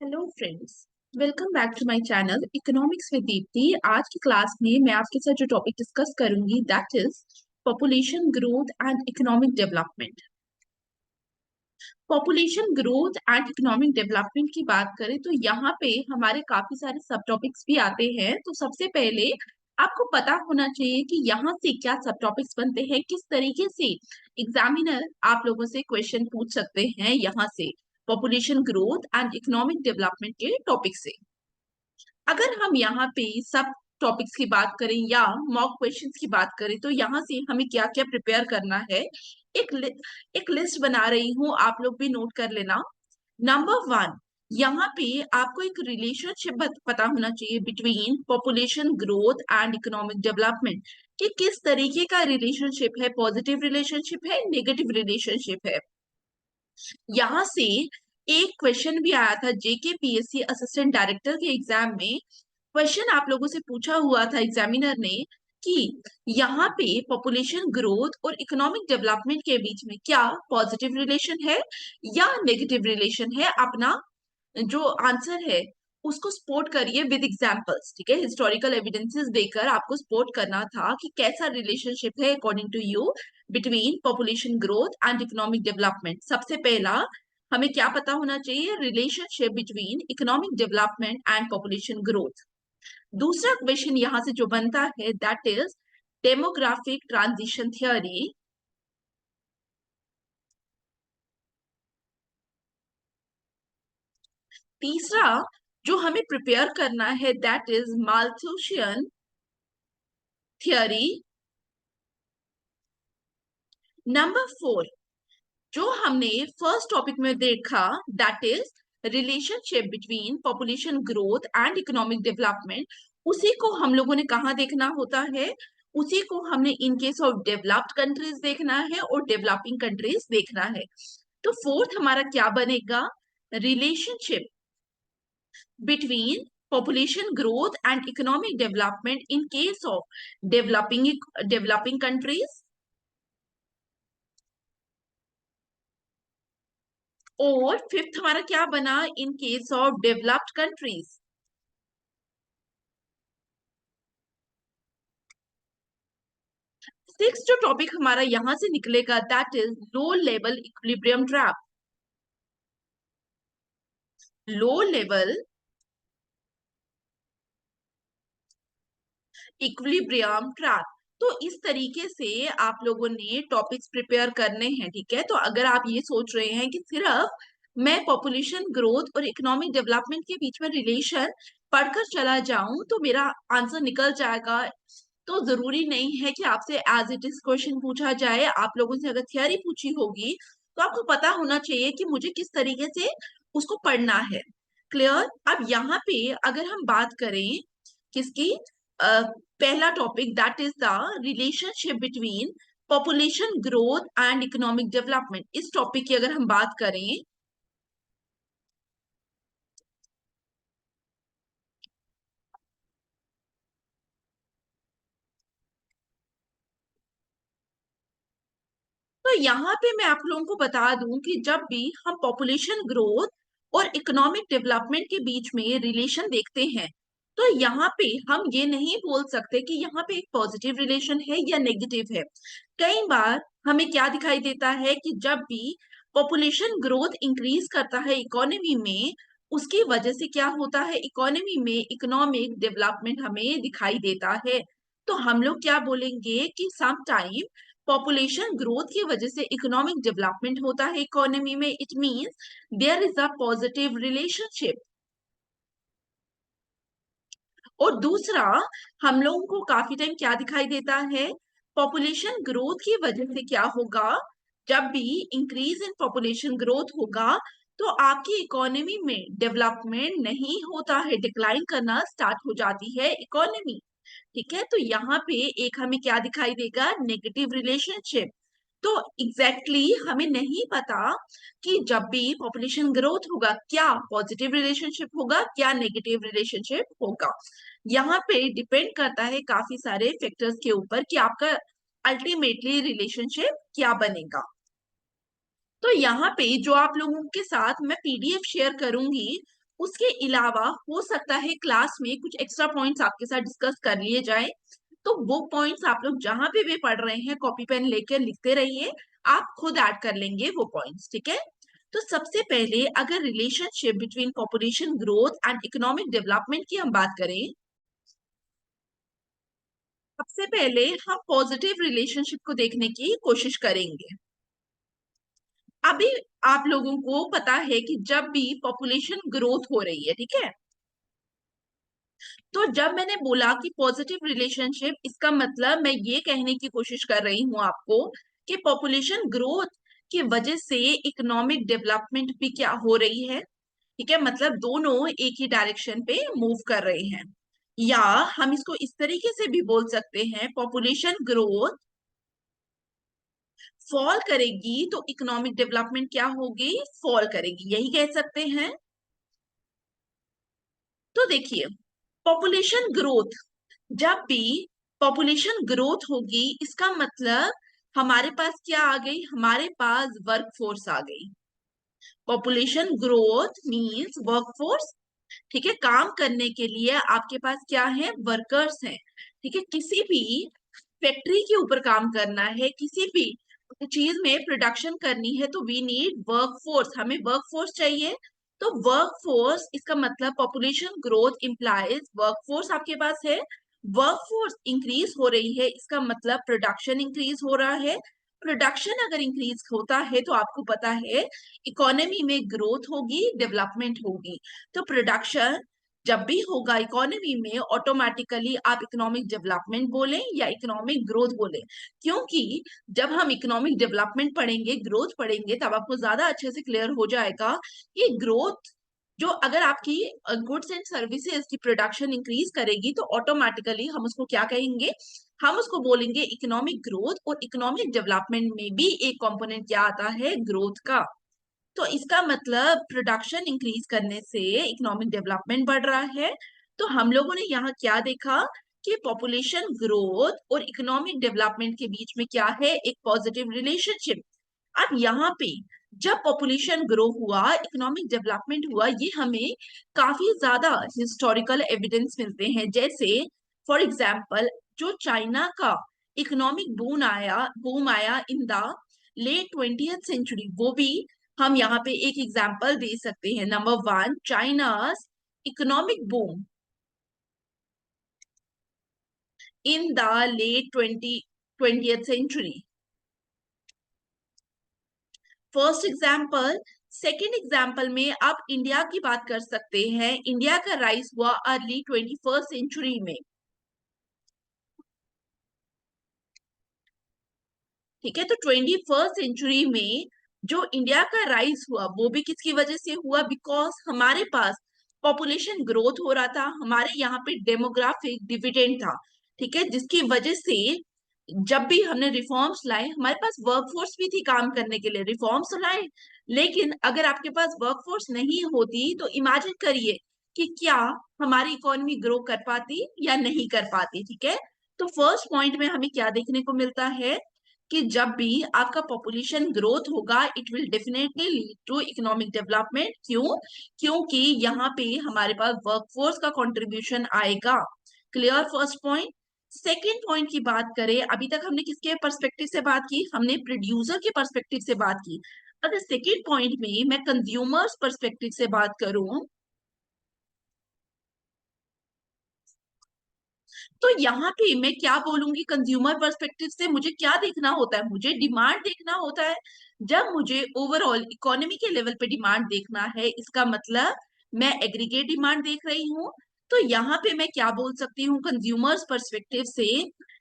Hello friends. Welcome back to my channel economics with Deepti. आज की class में मैं आपके साथ जो टॉपिक डिस्कस करूंगी that is population growth and economic development. Population growth and economic development की बात करें तो यहाँ पे हमारे काफी सारे सब टॉपिक्स भी आते हैं। तो सबसे पहले आपको पता होना चाहिए कि यहाँ से क्या सब टॉपिक्स बनते हैं, किस तरीके से एग्जामिनर आप लोगों से क्वेश्चन पूछ सकते हैं यहाँ से population growth and economic development के टॉपिक से। अगर हम यहाँ पे सब टॉपिक्स की बात करें या मॉक क्वेश्चंस की बात करें तो यहाँ से हमें क्या क्या प्रिपेयर करना है, एक लिस्ट बना रही हूँ, आप लोग भी नोट कर लेना। नंबर वन, यहाँ पे आपको एक रिलेशनशिप पता होना चाहिए between population growth and economic development, कि किस तरीके का रिलेशनशिप है, पॉजिटिव रिलेशनशिप है, नेगेटिव रिलेशनशिप है। यहाँ से एक क्वेश्चन भी आया था जेकेपीएससी असिस्टेंट डायरेक्टर के एग्जाम में। क्वेश्चन आप लोगों से पूछा हुआ था एग्जामिनर ने कि यहाँ पे पॉपुलेशन ग्रोथ और इकोनॉमिक डेवलपमेंट के बीच में क्या पॉजिटिव रिलेशन है या नेगेटिव रिलेशन है। अपना जो आंसर है उसको सपोर्ट करिए विद एग्जांपल्स, ठीक है। हिस्टोरिकल एविडेंसेस देकर आपको सपोर्ट करना था कि कैसा रिलेशनशिप है according to you between population growth and economic development. सबसे पहला हमें क्या पता होना चाहिए, relationship between economic development and population growth. दूसरा क्वेश्चन यहाँ से जो बनता है that is demographic transition theory. तीसरा जो हमें प्रिपेयर करना है that is Malthusian theory. Number four जो हमने फर्स्ट टॉपिक में देखा that is relationship between population growth and economic development, उसी को हम लोगों ने कहाँ देखना होता है, उसी को हमने in case of developed countries देखना है और डेवलपिंग कंट्रीज देखना है। तो फोर्थ हमारा क्या बनेगा, relationship between population growth and economic development in case of developing countries, और फिफ्थ हमारा क्या बना, in case of developed countries. Six जो टॉपिक हमारा यहां से निकलेगा that is low level equilibrium trap. Low level equilibrium trap. तो इस तरीके से आप लोगों ने टॉपिक्स प्रिपेयर करने हैं, ठीक है। तो अगर आप ये सोच रहे हैं कि सिर्फ मैं पॉपुलेशन ग्रोथ और इकोनॉमिक डेवलपमेंट के बीच में रिलेशन पढ़कर चला जाऊं तो मेरा आंसर निकल जाएगा, तो जरूरी नहीं है कि आपसे एज इट इज क्वेश्चन पूछा जाए। आप लोगों से अगर थियरी पूछी होगी तो आपको पता होना चाहिए कि मुझे किस तरीके से उसको पढ़ना है। क्लियर। अब यहाँ पे अगर हम बात करें किसकी, पहला topic that is the relationship between population growth and economic development, इस टॉपिक की अगर हम बात करें तो यहाँ पे मैं आप लोगों को बता दूं कि जब भी हम पॉपुलेशन ग्रोथ और इकोनॉमिक डेवलपमेंट के बीच में रिलेशन देखते हैं तो यहाँ पे हम ये नहीं बोल सकते कि यहाँ पे एक पॉजिटिव रिलेशन है या नेगेटिव है। कई बार हमें क्या दिखाई देता है कि जब भी पॉपुलेशन ग्रोथ इंक्रीज करता है इकोनॉमी में, उसकी वजह से क्या होता है, इकोनॉमी में इकोनॉमिक डेवलपमेंट हमें दिखाई देता है। तो हम लोग क्या बोलेंगे कि सम टाइम पॉपुलेशन ग्रोथ की वजह से इकोनॉमिक डेवलपमेंट होता है इकोनॉमी में, it means there is a positive relationship. और दूसरा हम लोगों को काफी टाइम क्या दिखाई देता है, पॉपुलेशन ग्रोथ की वजह से क्या होगा, जब भी इंक्रीज इन पॉपुलेशन ग्रोथ होगा तो आपकी इकोनॉमी में डेवलपमेंट नहीं होता है, डिक्लाइन करना स्टार्ट हो जाती है इकोनॉमी, ठीक है। तो यहाँ पे एक हमें क्या दिखाई देगा, नेगेटिव रिलेशनशिप। तो एग्जैक्टली exactly हमें नहीं पता कि जब भी पॉपुलेशन ग्रोथ होगा क्या पॉजिटिव रिलेशनशिप होगा क्या नेगेटिव रिलेशनशिप होगा। यहाँ पे डिपेंड करता है काफी सारे फैक्टर्स के ऊपर कि आपका अल्टीमेटली रिलेशनशिप क्या बनेगा। तो यहाँ पे जो आप लोगों के साथ मैं पीडीएफ शेयर करूंगी उसके अलावा हो सकता है क्लास में कुछ एक्स्ट्रा पॉइंट्स आपके साथ डिस्कस कर लिए जाए, तो वो पॉइंट्स आप लोग जहां पे भी पढ़ रहे हैं कॉपी पेन लेकर लिखते रहिए, आप खुद ऐड कर लेंगे वो पॉइंट्स, ठीक है। तो सबसे पहले अगर relationship between population growth and economic development की हम बात करें, सबसे पहले हम पॉजिटिव रिलेशनशिप को देखने की कोशिश करेंगे। अभी आप लोगों को पता है कि जब भी पॉपुलेशन ग्रोथ हो रही है, ठीक है, तो जब मैंने बोला कि पॉजिटिव रिलेशनशिप, इसका मतलब मैं ये कहने की कोशिश कर रही हूं आपको कि पॉपुलेशन ग्रोथ की वजह से इकोनॉमिक डेवलपमेंट भी क्या हो रही है, ठीक है, मतलब दोनों एक ही डायरेक्शन पे मूव कर रहे हैं। या हम इसको इस तरीके से भी बोल सकते हैं, पॉपुलेशन ग्रोथ फॉल करेगी तो इकोनॉमिक डेवलपमेंट क्या होगी, फॉल करेगी, यही कह सकते हैं। तो देखिए, पॉपुलेशन ग्रोथ, जब भी पॉपुलेशन ग्रोथ होगी इसका मतलब हमारे पास क्या आ गई, हमारे पास वर्क फोर्स आ गई। Population growth means work force, ठीक है, काम करने के लिए आपके पास क्या है, वर्कर्स हैं, ठीक है। किसी भी फैक्ट्री के ऊपर काम करना है, किसी भी चीज में प्रोडक्शन करनी है, तो वी नीड वर्क फोर्स, हमें वर्क फोर्स चाहिए। तो वर्क फोर्स, इसका मतलब population growth implies work force आपके पास है, वर्क फोर्स इंक्रीज हो रही है, इसका मतलब प्रोडक्शन इंक्रीज हो रहा है। प्रोडक्शन अगर इंक्रीज होता है तो आपको पता है इकोनॉमी में ग्रोथ होगी, डेवलपमेंट होगी। तो प्रोडक्शन जब भी होगा इकोनॉमी में, ऑटोमेटिकली आप इकोनॉमिक डेवलपमेंट बोलें या इकोनॉमिक ग्रोथ बोलें, क्योंकि जब हम इकोनॉमिक डेवलपमेंट पढ़ेंगे, ग्रोथ पढ़ेंगे, तब आपको ज्यादा अच्छे से क्लियर हो जाएगा कि ग्रोथ जो, अगर आपकी गुड्स एंड सर्विसेज की प्रोडक्शन इंक्रीज करेगी तो ऑटोमेटिकली हम उसको क्या कहेंगे, हम उसको बोलेंगे इकोनॉमिक ग्रोथ। और इकोनॉमिक डेवलपमेंट में भी एक कंपोनेंट क्या आता है, ग्रोथ का। तो इसका मतलब प्रोडक्शन इंक्रीज करने से इकोनॉमिक डेवलपमेंट बढ़ रहा है। तो हम लोगों ने यहाँ क्या देखा कि पॉपुलेशन ग्रोथ और इकोनॉमिक डेवलपमेंट के बीच में क्या है, एक पॉजिटिव रिलेशनशिप। अब यहाँ पे जब पॉपुलेशन ग्रो हुआ, इकोनॉमिक डेवलपमेंट हुआ, ये हमें काफी ज्यादा हिस्टोरिकल एविडेंस मिलते हैं। जैसे फॉर एग्जाम्पल, जो चाइना का इकोनॉमिक बूम आया इन द लेट 20th सेंचुरी, वो भी हम यहाँ पे एक एग्जाम्पल दे सकते हैं। Number one, China's economic boom in the late 20th century, first example. Second example में आप इंडिया की बात कर सकते हैं, इंडिया का राइज हुआ अर्ली 21st सेंचुरी में, ठीक है। तो 21st सेंचुरी में जो इंडिया का राइज हुआ वो भी किसकी वजह से हुआ, बिकॉज हमारे पास पॉपुलेशन ग्रोथ हो रहा था, हमारे यहाँ पे डेमोग्राफिक डिविडेंड था, ठीक है, जिसकी वजह से जब भी हमने रिफॉर्म्स लाए, हमारे पास वर्कफोर्स भी थी काम करने के लिए, रिफॉर्म्स तो लाए। लेकिन अगर आपके पास वर्कफोर्स नहीं होती तो इमेजिन करिए कि क्या हमारी इकोनॉमी ग्रो कर पाती या नहीं कर पाती, ठीक है। तो फर्स्ट पॉइंट में हमें क्या देखने को मिलता है कि जब भी आपका पॉपुलेशन ग्रोथ होगा, it will definitely lead to economic development. क्यों, क्योंकि यहाँ पे हमारे पास वर्कफोर्स का कंट्रीब्यूशन आएगा। Clear first point. Second point की बात करें, अभी तक हमने किसके पर्सपेक्टिव से बात की, हमने प्रोड्यूसर के पर्सपेक्टिव से बात की। अगर सेकेंड पॉइंट में मैं कंज्यूमर्स पर्सपेक्टिव से बात करूं, तो यहाँ पे मैं क्या बोलूंगी, कंज्यूमर पर्सपेक्टिव से मुझे क्या देखना होता है, मुझे डिमांड देखना होता है। जब मुझे ओवरऑल इकोनॉमी के लेवल पे डिमांड देखना है, इसका मतलब मैं एग्रीगेट डिमांड देख रही हूँ। तो यहाँ पे मैं क्या बोल सकती हूँ कंज्यूमर्स पर्सपेक्टिव से,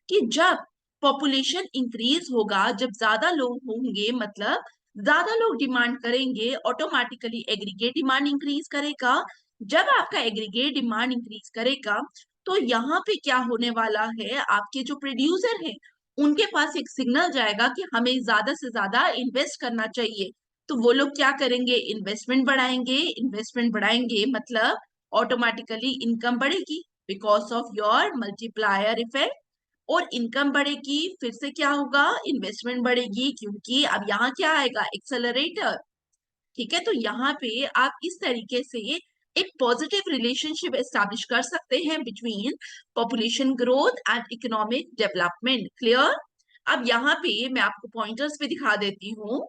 कि जब पॉपुलेशन इंक्रीज होगा, जब ज्यादा लोग होंगे, मतलब ज्यादा लोग डिमांड करेंगे, ऑटोमेटिकली एग्रीगेट डिमांड इंक्रीज करेगा। जब आपका एग्रीगेट डिमांड इंक्रीज करेगा तो यहाँ पे क्या होने वाला है, आपके जो प्रोड्यूसर हैं उनके पास एक सिग्नल जाएगा कि हमें ज्यादा से ज्यादा इन्वेस्ट करना चाहिए। तो वो लोग क्या करेंगे, इन्वेस्टमेंट बढ़ाएंगे। इन्वेस्टमेंट बढ़ाएंगे मतलब ऑटोमेटिकली इनकम बढ़ेगी, because of your multiplier effect. और इनकम बढ़ेगी, फिर से क्या होगा, इन्वेस्टमेंट बढ़ेगी, क्योंकि अब यहाँ क्या आएगा, एक्सेलरेटर, ठीक है। तो यहाँ पे आप इस तरीके से एक पॉजिटिव रिलेशनशिप एस्टैब्लिश कर सकते हैं between population growth and economic development. Clear? अब यहाँ पे मैं आपको पॉइंटर्स पे दिखा देती हूँ।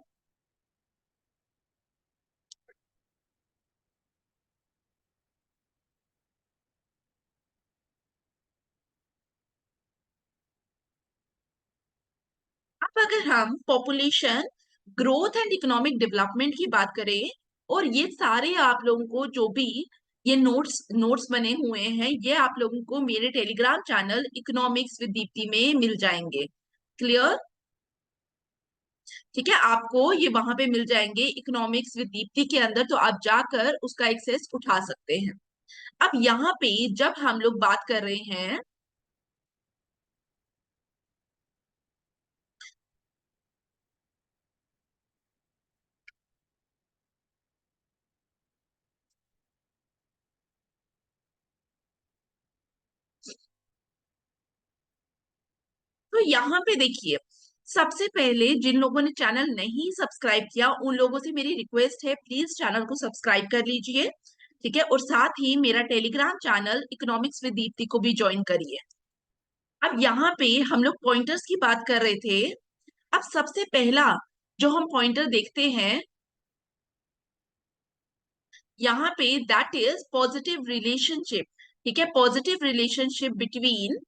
अब अगर हम population growth and economic development की बात करें, और ये सारे आप लोगों को जो भी ये नोट्स बने हुए हैं, ये आप लोगों को मेरे Telegram channel economics with Deepti में मिल जाएंगे। क्लियर? ठीक है, आपको ये वहां पे मिल जाएंगे इकोनॉमिक्स विद दीप्ति के अंदर, तो आप जाकर उसका एक्सेस उठा सकते हैं। अब यहाँ पे जब हम लोग बात कर रहे हैं, तो यहाँ पे देखिए, सबसे पहले जिन लोगों ने चैनल नहीं सब्सक्राइब किया उन लोगों से मेरी रिक्वेस्ट है, प्लीज चैनल को सब्सक्राइब कर लीजिए। ठीक है, और साथ ही मेरा Telegram channel economics with Deepti को भी ज्वाइन करिए। अब यहाँ पे हम लोग पॉइंटर्स की बात कर रहे थे। अब सबसे पहला जो हम पॉइंटर देखते हैं यहाँ पे, दैट इज पॉजिटिव रिलेशनशिप। ठीक है, positive relationship between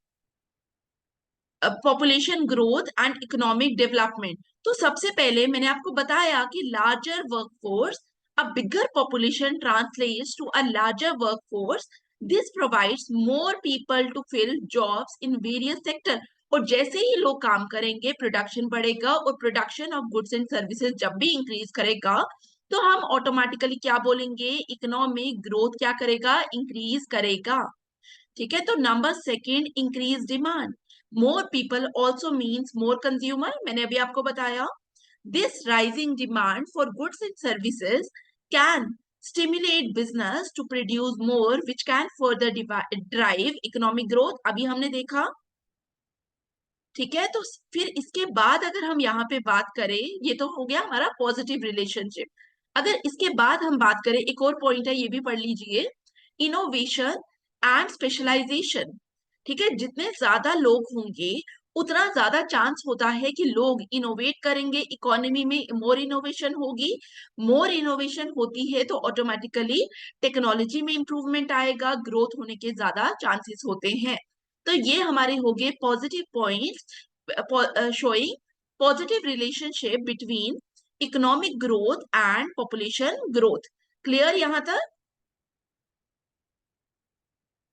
population growth and economic development. तो सबसे पहले मैंने आपको बताया कि larger workforce, a bigger population translates to a larger workforce, this provides more people to fill jobs in various sector. और जैसे ही लोग काम करेंगे प्रोडक्शन बढ़ेगा, और production of goods and services जब भी इंक्रीज करेगा तो हम ऑटोमेटिकली क्या बोलेंगे, इकोनॉमिक ग्रोथ क्या करेगा, इंक्रीज करेगा। ठीक है, तो number second, increase demand. More people also means more consumer, मैंने अभी आपको बताया। This rising demand for goods and services can stimulate business to produce more which can further drive economic growth, अभी हमने देखा। ठीक है, तो फिर इसके बाद अगर हम यहाँ पे बात करें, ये तो हो गया हमारा पॉजिटिव रिलेशनशिप। अगर इसके बाद हम बात करें, एक और पॉइंट है, ये भी पढ़ लीजिए, इनोवेशन एंड स्पेशलाइजेशन। ठीक है, जितने ज्यादा लोग होंगे उतना ज्यादा चांस होता है कि लोग इनोवेट करेंगे, इकोनॉमी में मोर इनोवेशन होगी। मोर इनोवेशन होती है तो ऑटोमेटिकली टेक्नोलॉजी में इंप्रूवमेंट आएगा, ग्रोथ होने के ज्यादा चांसेस होते हैं। तो ये हमारे हो गए positive points showing positive relationship between economic growth and population growth. Clear यहाँ तक?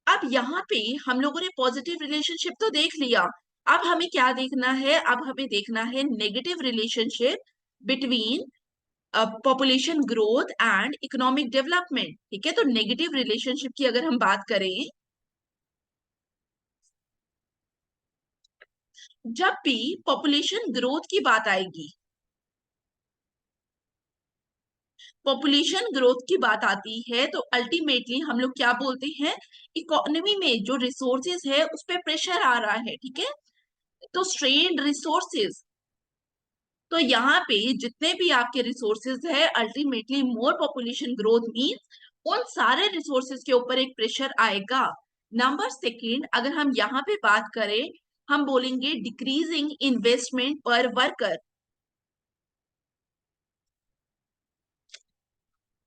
अब यहाँ पे हम लोगों ने पॉजिटिव रिलेशनशिप तो देख लिया, अब हमें क्या देखना है, अब हमें देखना है negative relationship between population growth and economic development. ठीक है, तो नेगेटिव रिलेशनशिप की अगर हम बात करें, जब भी पॉपुलेशन ग्रोथ की बात आएगी, पॉपुलेशन ग्रोथ की बात आती है तो अल्टीमेटली हम लोग क्या बोलते हैं, इकोनॉमी में जो रिसोर्सेज है उस पर प्रेशर आ रहा है। ठीक है, तो स्ट्रेन्ड रिसोर्सेज, तो यहाँ पे जितने भी आपके रिसोर्सेज है, ultimately more population growth means उन सारे रिसोर्सेज के ऊपर एक प्रेशर आएगा। नंबर सेकंड, अगर हम यहाँ पे बात करें, हम बोलेंगे डिक्रीजिंग इन्वेस्टमेंट पर वर्कर।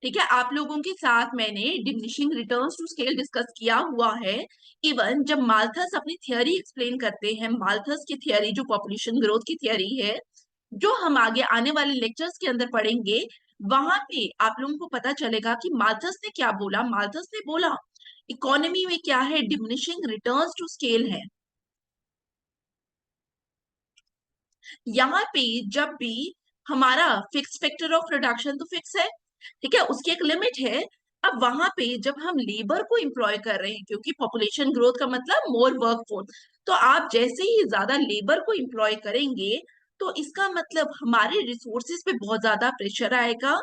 ठीक है, आप लोगों के साथ मैंने diminishing returns to scale discuss किया हुआ है। इवन जब माल्थस अपनी थियरी एक्सप्लेन करते हैं, माल्थस की थियरी जो पॉपुलेशन ग्रोथ की थियरी है, जो हम आगे आने वाले लेक्चर्स के अंदर पढ़ेंगे, वहां पे आप लोगों को पता चलेगा कि माल्थस ने क्या बोला। माल्थस ने बोला इकोनॉमी में क्या है, डिमिनिशिंग रिटर्न्स टू स्केल है। यहाँ पे जब भी हमारा फिक्स फैक्टर ऑफ प्रोडक्शन तो फिक्स है, ठीक है, उसकी एक लिमिट है। अब वहां पे जब हम लेबर को एम्प्लॉय कर रहे हैं, क्योंकि पॉपुलेशन ग्रोथ का मतलब मोर वर्क फोर्स, तो आप जैसे ही ज्यादा लेबर को एम्प्लॉय करेंगे तो इसका मतलब हमारे रिसोर्सेज पे बहुत ज्यादा प्रेशर आएगा,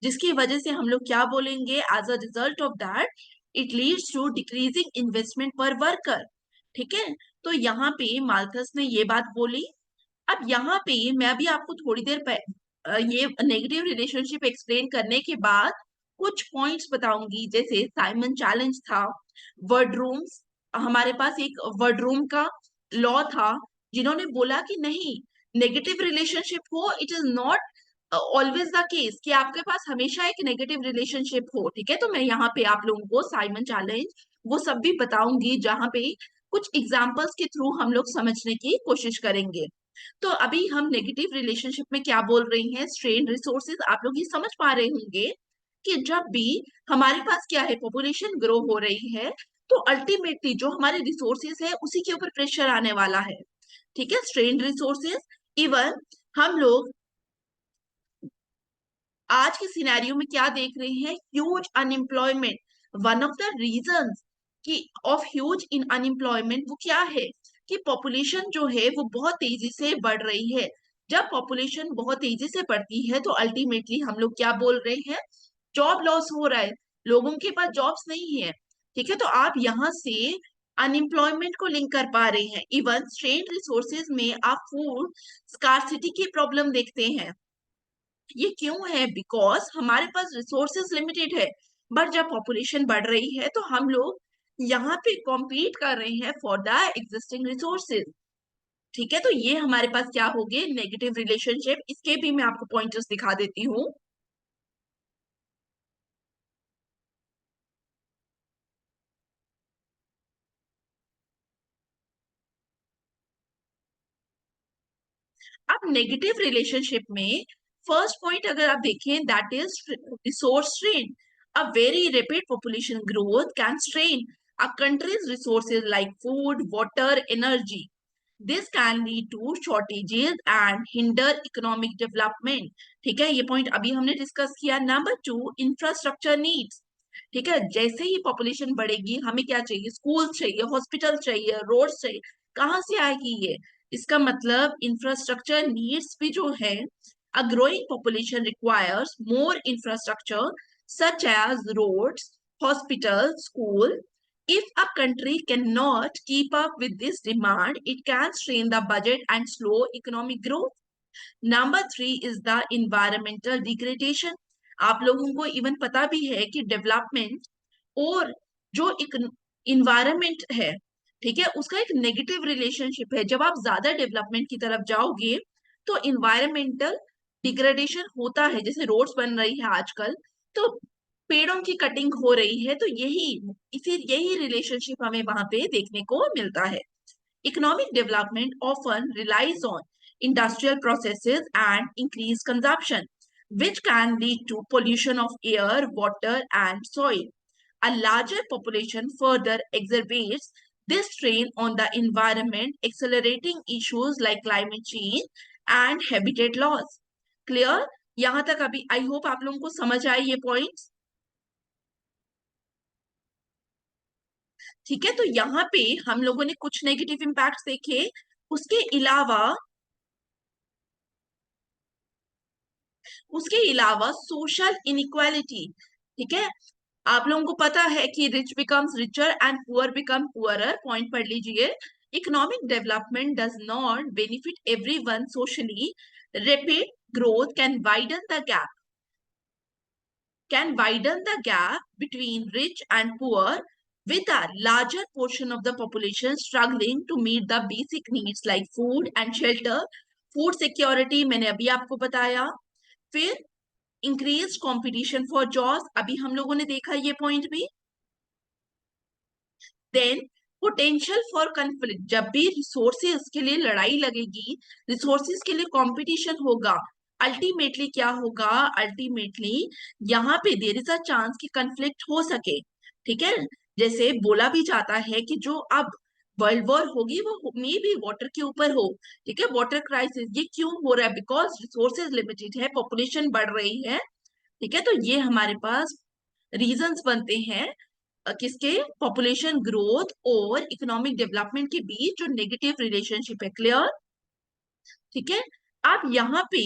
जिसकी वजह से हम लोग क्या बोलेंगे, as a result of that it leads to decreasing investment per worker. ठीक है, तो यहाँ पे माल्थस ने ये बात बोली। अब यहाँ पे मैं भी आपको थोड़ी देर ये नेगेटिव रिलेशनशिप एक्सप्लेन करने के बाद कुछ पॉइंट्स बताऊंगी, जैसे साइमन चैलेंज था, वर्ड रूम्स, हमारे पास एक वर्ड रूम का लॉ था, जिन्होंने बोला कि नहीं, नेगेटिव रिलेशनशिप हो, it is not always the case कि आपके पास हमेशा एक नेगेटिव रिलेशनशिप हो। ठीक है, तो मैं यहाँ पे आप लोगों को साइमन चैलेंज वो सब भी बताऊंगी, जहाँ पे कुछ एग्जाम्पल्स के थ्रू हम लोग समझने की कोशिश करेंगे। तो अभी हम नेगेटिव रिलेशनशिप में क्या बोल रहे हैं, स्ट्रेन रिसोर्सेज, आप लोग ये समझ पा रहे होंगे कि जब भी हमारे पास क्या है, पॉपुलेशन ग्रो हो रही है, तो अल्टीमेटली जो हमारे रिसोर्सेज है उसी के ऊपर प्रेशर आने वाला है। ठीक है, स्ट्रेन रिसोर्सेज। इवन हम लोग आज के सिनेरियो में क्या देख रहे हैं, huge unemployment. One of the reasons कि ऑफ ह्यूज इन अनएम्प्लॉयमेंट वो क्या है कि पॉपुलेशन जो है वो बहुत तेजी से बढ़ रही है। जब पॉपुलेशन बहुत तेजी से बढ़ती है तो अल्टीमेटली हम लोग क्या बोल रहे हैं, जॉब लॉस हो रहा है, लोगों के पास जॉब्स नहीं है। ठीक है, तो आप यहाँ से अनएम्प्लॉयमेंट को लिंक कर पा रहे हैं। इवन स्ट्रेन रिसोर्सेज में आप फूड स्कार्सिटी की प्रॉब्लम देखते हैं। ये क्यों है, बिकॉज हमारे पास रिसोर्सेज लिमिटेड है, बट जब पॉपुलेशन बढ़ रही है तो हम लोग यहाँ पे कॉम्पीट कर रहे हैं फॉर द एग्जिस्टिंग रिसोर्सेज। ठीक है, तो ये हमारे पास क्या हो गए, नेगेटिव रिलेशनशिप। इसके भी मैं आपको पॉइंटर्स दिखा देती हूँ। अब नेगेटिव रिलेशनशिप में फर्स्ट पॉइंट अगर आप देखें, that is resource strain. A very rapid population growth can strain a country's resources like food, water, energy. This can lead to shortages and hinder economic development. ठीक है, ये point अभी हमने discuss किया। Number two, infrastructure needs. ठीक है, जैसे ही population बढ़ेगी हमें क्या चाहिए, स्कूल चाहिए, हॉस्पिटल चाहिए, रोड्स चाहिए। कहाँ से आएगी ये, इसका मतलब इंफ्रास्ट्रक्चर नीड्स भी जो है, a growing population requires more infrastructure such as roads, hospital, school. If a country cannot keep up with this demand, it can strain the budget and slow economic growth. Number three is the environmental degradation. आप लोगों को even पता भी है कि development और जो environment है, ठीक है, उसका एक नेगेटिव रिलेशनशिप है। जब आप ज्यादा डेवलपमेंट की तरफ जाओगे तो इन्वायरमेंटल डिग्रेडेशन होता है, जैसे रोड्स बन रही है आजकल, तो पेड़ों की कटिंग हो रही है, तो यही रिलेशनशिप हमें वहां पे देखने को मिलता है। Economic development often relies on industrial processes and increased consumption, which can lead to pollution of air, water, and soil. A larger population further exacerbates this strain on the environment, accelerating issues like climate change and habitat loss. Clear? यहाँ तक अभी I hope आप लोगों को समझ आए ये points. ठीक है, तो यहाँ पे हम लोगों ने कुछ नेगेटिव इम्पैक्ट देखे। उसके अलावा सोशल इनइक्वालिटी। ठीक है, आप लोगों को पता है कि rich becomes richer and poor become poorer. Point पढ़ लीजिए। Economic development does not benefit everyone socially. Rapid growth can widen the gap between rich and poor, with a larger portion of the population struggling to meet the basic needs like food and shelter. Food security मैंने अभी आपको बताया। फिर increase competition for jobs, अभी हम लोगों ने देखा ये पॉइंट भी। देन पोटेंशियल फॉर कंफ्लिक्ट, जब भी रिसोर्सेज के लिए लड़ाई लगेगी, रिसोर्सेज के लिए कंपटीशन होगा, अल्टीमेटली क्या होगा, अल्टीमेटली यहाँ पे देयर इज अ चांस कि कंफ्लिक्ट हो सके। ठीक है, जैसे बोला भी जाता है कि जो अब वर्ल्ड वॉर होगी वो मे भी वाटर के ऊपर हो। ठीक है, वाटर क्राइसिस ये क्यों हो रहा है, बिकॉज रिसोर्सेज लिमिटेड है, पॉपुलेशन बढ़ रही है। ठीक है, तो ये हमारे पास रीजंस बनते हैं किसके, पॉपुलेशन ग्रोथ और इकोनॉमिक डेवलपमेंट के बीच जो नेगेटिव रिलेशनशिप है। क्लियर? ठीक है, अब यहाँ पे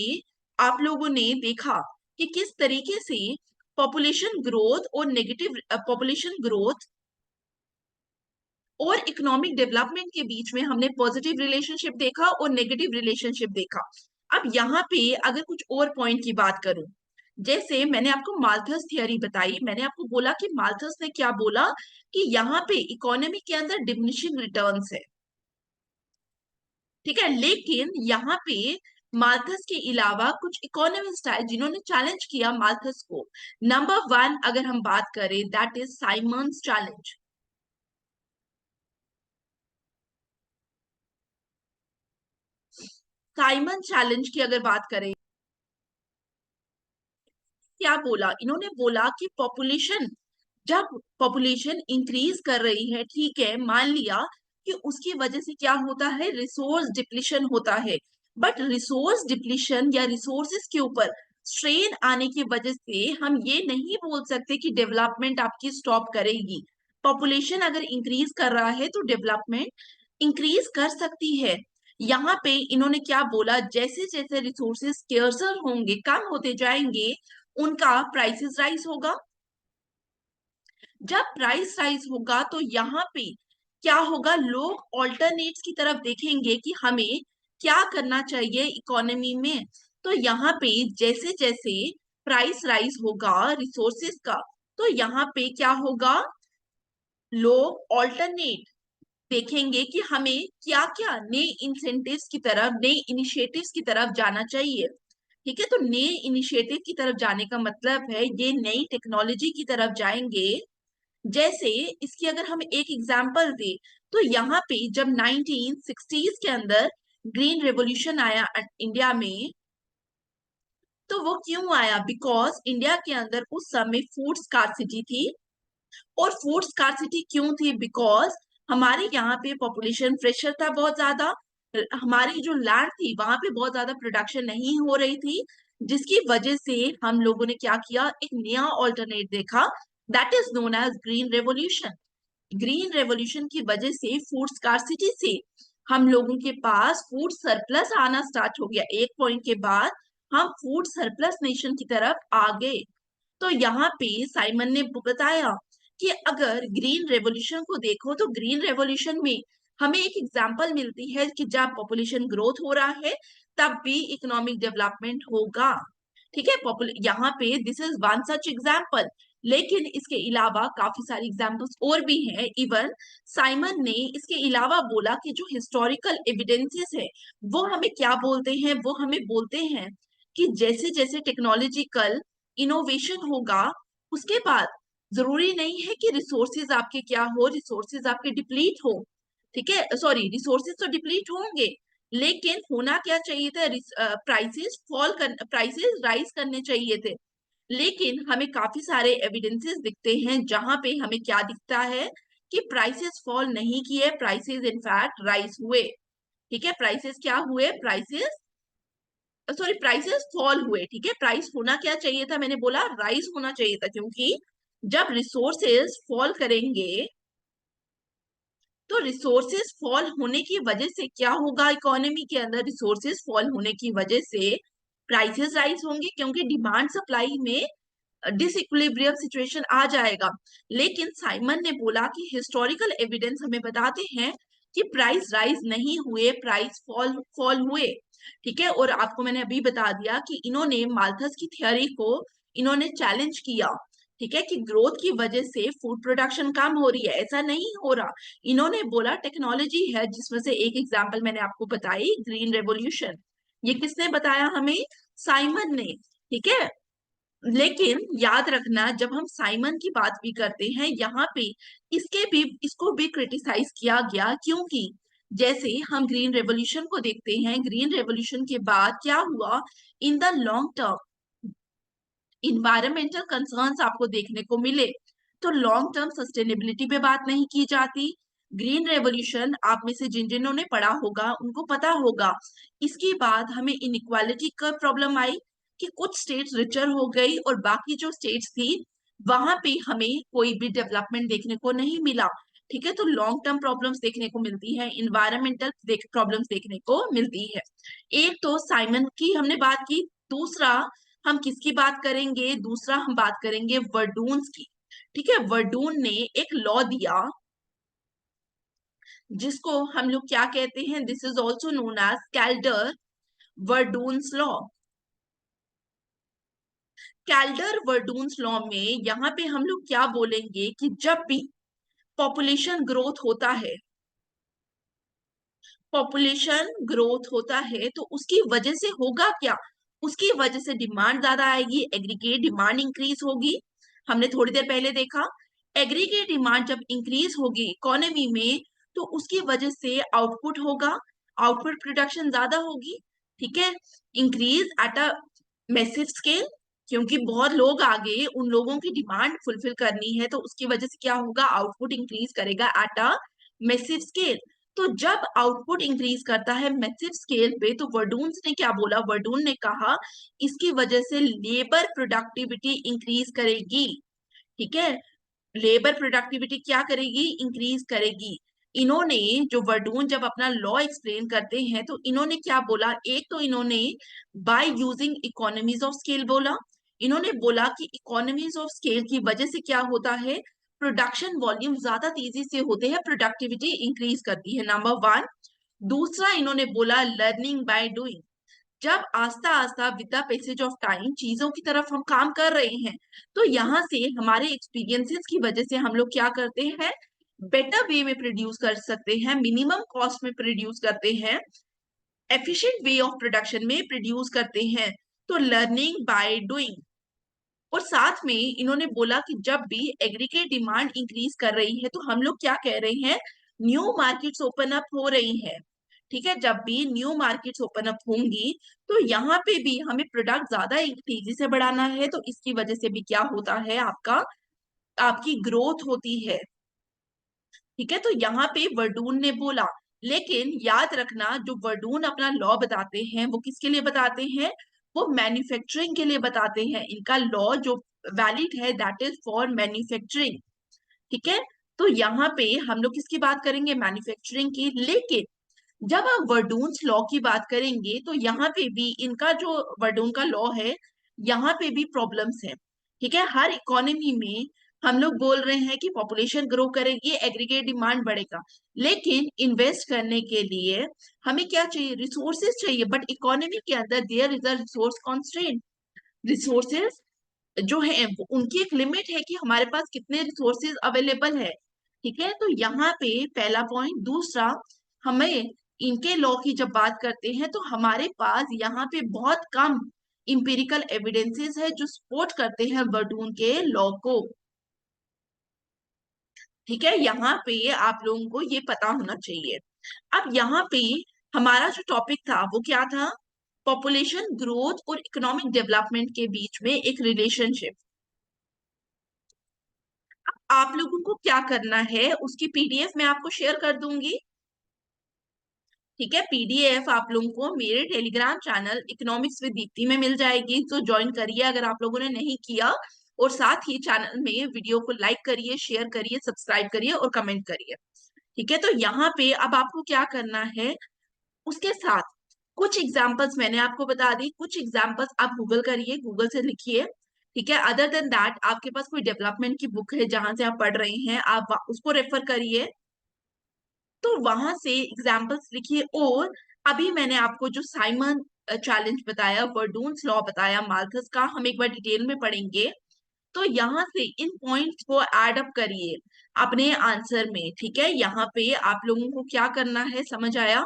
आप लोगों ने देखा कि किस तरीके से पॉपुलेशन ग्रोथ और इकोनॉमिक डेवलपमेंट के बीच में हमने पॉजिटिव रिलेशनशिप देखा और नेगेटिव रिलेशनशिप देखा। अब यहाँ पे अगर कुछ और पॉइंट की बात करूं, जैसे मैंने आपको माल्थस थियरी बताई, मैंने आपको बोला कि माल्थस ने क्या बोला कि यहाँ पे इकोनॉमी के अंदर डिमिनिशिंग रिटर्न्स है, ठीक है। लेकिन यहाँ पे माल्थस के अलावा कुछ इकोनॉमिस्ट आए जिन्होंने चैलेंज किया माल्थस को। नंबर वन अगर हम बात करें, that is Simon's challenge. Simon challenge की अगर बात करें, क्या बोला इन्होंने, बोला कि पॉपुलेशन, जब पॉपुलेशन इंक्रीज कर रही है, ठीक है, मान लिया कि उसकी वजह से क्या होता है, रिसोर्स डिप्लीशन होता है। बट रिसोर्स डिप्लीशन या रिसोर्सेज के ऊपर स्ट्रेन आने की वजह से हम ये नहीं बोल सकते कि डेवलपमेंट आपकी स्टॉप करेगी। पॉपुलेशन अगर इंक्रीज कर रहा है तो डेवलपमेंट इंक्रीज कर सकती है। यहाँ पे इन्होंने क्या बोला, जैसे जैसे रिसोर्सेज स्केर्सर होंगे, कम होते जाएंगे, उनका प्राइसेस राइज होगा। जब प्राइस राइज होगा तो यहाँ पे क्या होगा, लोग ऑल्टरनेट्स की तरफ देखेंगे कि हमें क्या करना चाहिए इकोनॉमी में। तो यहाँ पे जैसे जैसे प्राइस राइज होगा रिसोर्सेज का, तो यहाँ पे क्या होगा, लोग ऑल्टरनेट देखेंगे कि हमें क्या क्या नए इंसेंटिव्स की तरफ, नए इनिशिएटिव्स की तरफ जाना चाहिए। ठीक है, तो नए इनिशिएटिव की तरफ जाने का मतलब है ये नई टेक्नोलॉजी की तरफ जाएंगे। जैसे इसकी अगर हम एक एग्जांपल दें, तो यहाँ पे जब 1960s के अंदर ग्रीन रेवोल्यूशन आया इंडिया में, तो वो क्यों आया, बिकॉज इंडिया के अंदर उस समय फूड स्कार्सिटी थी। और फूड स्कार्सिटी क्यों थी, बिकॉज हमारे यहाँ पे पॉपुलेशन प्रेशर था बहुत ज्यादा, हमारी जो लैंड थी वहां पे बहुत ज्यादा प्रोडक्शन नहीं हो रही थी, जिसकी वजह से हम लोगों ने क्या किया, एक नया ऑल्टरनेट देखा, that is known as green revolution. Green revolution की वजह से फूड स्कार्सिटी से हम लोगों के पास फूड सरप्लस आना स्टार्ट हो गया। एक पॉइंट के बाद हम फूड सरप्लस नेशन की तरफ आ गए। तो यहाँ पे साइमन ने बताया कि अगर ग्रीन रेवोल्यूशन को देखो तो ग्रीन रेवोल्यूशन में हमें एक एग्जांपल मिलती है कि जब पॉपुलेशन ग्रोथ हो रहा है तब भी इकोनॉमिक डेवलपमेंट होगा। ठीक है, यहाँ पे this is one such example. लेकिन इसके अलावा काफी सारी एग्जाम्पल्स और भी हैं। इवन साइमन ने इसके अलावा बोला कि जो हिस्टोरिकल एविडेंसेस है वो हमें क्या बोलते हैं, वो हमें बोलते हैं कि जैसे जैसे टेक्नोलॉजिकल इनोवेशन होगा, उसके बाद जरूरी नहीं है कि रिसोर्सेज आपके क्या हो, रिसोर्सेज आपके डिप्लीट हो। ठीक है, सॉरी, रिसोर्सेज तो डिप्लीट होंगे, लेकिन होना क्या चाहिए था, प्राइसेस राइज करने चाहिए थे। लेकिन हमें काफी सारे एविडेंसेस दिखते हैं जहां पे हमें क्या दिखता है कि प्राइसेस फॉल नहीं किए, प्राइसेस इनफैक्ट राइज हुए। ठीक है, प्राइसेस क्या हुए, प्राइसेस, सॉरी, प्राइसेस फॉल हुए। ठीक है, प्राइस होना क्या चाहिए था, मैंने बोला राइज होना चाहिए था, क्योंकि जब रिसोर्सेज फॉल करेंगे तो रिसोर्सेज फॉल होने की वजह से क्या होगा, इकोनॉमी के अंदर रिसोर्सेज फॉल होने की वजह से प्राइसेस राइज होंगे, क्योंकि डिमांड सप्लाई में डिसइक्विलिब्रियम सिचुएशन आ जाएगा। लेकिन साइमन ने बोला कि हिस्टोरिकल एविडेंस हमें बताते हैं कि प्राइस राइज नहीं हुए, प्राइस फॉल फॉल हुए। ठीक है, और आपको मैंने अभी बता दिया कि इन्होंने माल्थस की थ्योरी को इन्होंने चैलेंज किया। ठीक है, कि ग्रोथ की वजह से फूड प्रोडक्शन कम हो रही है, ऐसा नहीं हो रहा। इन्होंने बोला टेक्नोलॉजी है, जिसमें से एक एग्जांपल मैंने आपको बताई, ग्रीन रेवोल्यूशन। ये किसने बताया हमें, साइमन ने। ठीक है, लेकिन याद रखना जब हम साइमन की बात भी करते हैं, यहाँ पे इसको भी क्रिटिसाइज किया गया, क्योंकि जैसे हम ग्रीन रेवोल्यूशन को देखते हैं, ग्रीन रेवोल्यूशन के बाद क्या हुआ, in the long term environmental concerns आपको देखने को मिले, तो लॉन्ग टर्म सस्टेनेबिलिटी पे बात नहीं की जाती। ग्रीन रेवोल्यूशन आप में से जिन जिन्होंने पढ़ा होगा उनको पता होगा, इसके बाद हमें इनइक्वालिटी का प्रॉब्लम आई कि कुछ स्टेट्स रिचर हो गई और बाकी जो स्टेट्स थी वहां पे हमें कोई भी डेवलपमेंट देखने को नहीं मिला। ठीक है, तो लॉन्ग टर्म प्रॉब्लम्स देखने को मिलती है, इन्वायरमेंटल प्रॉब्लम्स देखने को मिलती है। एक तो साइमन की हमने बात की, दूसरा हम किसकी बात करेंगे, दूसरा हम बात करेंगे वर्डून्स की। ठीक है, वर्डून ने एक लॉ दिया जिसको हम लोग क्या कहते हैं, this is also known as कैल्डर वर्डून्स लॉ। कैल्डर वर्डून्स लॉ में यहाँ पे हम लोग क्या बोलेंगे कि जब भी पॉपुलेशन ग्रोथ होता है, पॉपुलेशन ग्रोथ होता है तो उसकी वजह से होगा क्या, उसकी वजह से डिमांड ज्यादा आएगी, एग्रीगेट डिमांड इंक्रीज होगी। हमने थोड़ी देर पहले देखा एग्रीगेट डिमांड जब इंक्रीज होगी इकोनॉमी में तो उसकी वजह से आउटपुट होगा, आउटपुट प्रोडक्शन ज्यादा होगी। ठीक है, increase at a massive scale, क्योंकि बहुत लोग आ गए, उन लोगों की डिमांड फुलफिल करनी है तो उसकी वजह से क्या होगा, आउटपुट इंक्रीज करेगा एट अ मैसिव स्केल। तो जब आउटपुट इंक्रीज करता है मैसिव स्केल पे तो वर्डून्स ने क्या बोला, वर्डून ने कहा इसकी वजह से लेबर प्रोडक्टिविटी इंक्रीज करेगी। ठीक है, लेबर प्रोडक्टिविटी क्या करेगी, इंक्रीज करेगी। इन्होंने जो वर्डून जब अपना लॉ एक्सप्लेन करते हैं तो इन्होंने क्या बोला, एक तो इन्होंने by using economies of scale बोला। इन्होंने बोला कि इकोनॉमीज ऑफ स्केल की वजह से क्या होता है, प्रोडक्शन वॉल्यूम ज्यादा तेजी से होते हैं, प्रोडक्टिविटी इंक्रीज करती है, नंबर वन। दूसरा इन्होंने बोला लर्निंग बाय डूइंग, जब आस्ता आस्ता with the passage of time चीजों की तरफ हम काम कर रहे हैं तो यहाँ से हमारे एक्सपीरियंसेस की वजह से हम लोग क्या करते हैं, बेटर वे में प्रोड्यूस कर सकते हैं, मिनिमम कॉस्ट में प्रोड्यूस करते हैं, एफिशिएंट वे ऑफ प्रोडक्शन में प्रोड्यूस करते हैं। तो लर्निंग बाय डूइंग। और साथ में इन्होंने बोला कि जब भी एग्रीगेट डिमांड इंक्रीज कर रही है तो हम लोग क्या कह रहे हैं, न्यू मार्केट्स ओपन अप हो रही है। ठीक है, जब भी न्यू मार्केट्स ओपन अप होंगी तो यहाँ पे भी हमें प्रोडक्ट ज्यादा तेजी से बढ़ाना है तो इसकी वजह से भी क्या होता है, आपका आपकी ग्रोथ होती है। ठीक है, तो यहाँ पे वर्डून ने बोला, लेकिन याद रखना जो वर्डून अपना लॉ बताते हैं वो किसके लिए बताते हैं, वो मैन्युफैक्चरिंग के लिए बताते हैं। इनका लॉ जो वैलिड है दैट इज फॉर मैन्युफैक्चरिंग। ठीक है, तो यहाँ पे हम लोग किसकी बात करेंगे, मैन्युफैक्चरिंग की। लेकिन जब आप वर्डून्स लॉ की बात करेंगे तो यहाँ पे भी इनका जो वर्डून का लॉ है यहाँ पे भी प्रॉब्लम्स है। ठीक है, हर इकोनॉमी में हम लोग बोल रहे हैं कि पॉपुलेशन ग्रो करेगी, एग्रीगेट डिमांड बढ़ेगा, लेकिन इन्वेस्ट करने के लिए हमें क्या चाहिए, रिसोर्सेज चाहिए, बट इकोनॉमी के अंदर there is a resource constraint. Resources जो है उनकी एक लिमिट है कि हमारे पास कितने रिसोर्सेज अवेलेबल है। ठीक है, तो यहाँ पे पहला पॉइंट। दूसरा, हमें इनके लॉ की जब बात करते हैं तो हमारे पास यहाँ पे बहुत कम इंपेरिकल एविडेंसेस है जो सपोर्ट करते हैं वर्डून के लॉ को। ठीक है, यहाँ पे आप लोगों को ये पता होना चाहिए। अब यहाँ पे हमारा जो टॉपिक था वो क्या था, पॉपुलेशन ग्रोथ और इकोनॉमिक डेवलपमेंट के बीच में एक रिलेशनशिप। आप लोगों को क्या करना है, उसकी पीडीएफ मैं आपको शेयर कर दूंगी। ठीक है, पीडीएफ आप लोगों को मेरे Telegram channel economics with Deepti में मिल जाएगी, तो ज्वाइन करिए अगर आप लोगों ने नहीं किया। और साथ ही चैनल में वीडियो को लाइक करिए, शेयर करिए, सब्सक्राइब करिए और कमेंट करिए। ठीक है, तो यहाँ पे अब आपको क्या करना है, उसके साथ कुछ एग्जाम्पल्स मैंने आपको बता दी, कुछ एग्जाम्पल्स आप गूगल करिए, गूगल से लिखिए। ठीक है, अदर देन दैट आपके पास कोई डेवलपमेंट की बुक है जहां से आप पढ़ रहे हैं, आप उसको रेफर करिए, तो वहां से एग्जाम्पल्स लिखिए। और अभी मैंने आपको जो साइमन चैलेंज बताया, वर्डून्स लॉ बताया माल्थस का, हम एक बार डिटेल में पढ़ेंगे। तो यहाँ से इन पॉइंट्स को ऐड अप करिए अपने आंसर में। ठीक है, यहाँ पे आप लोगों को क्या करना है, समझ आया।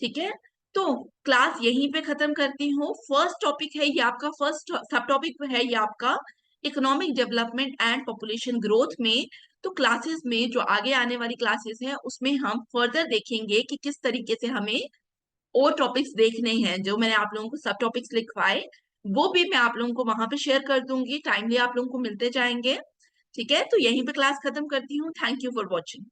ठीक है, तो क्लास यहीं पे खत्म करती हूँ। फर्स्ट टॉपिक है ये आपका, फर्स्ट सब टॉपिक है ये आपका economic development and population growth में। तो क्लासेस में जो आगे आने वाली क्लासेस हैं उसमें हम फर्दर देखेंगे कि किस तरीके से हमें और टॉपिक्स देखने हैं, जो मैंने आप लोगों को सब टॉपिक्स लिखवाए वो भी मैं आप लोगों को वहां पे शेयर कर दूंगी, टाइमली आप लोगों को मिलते जाएंगे। ठीक है, तो यहीं पे क्लास खत्म करती हूँ। Thank you for watching.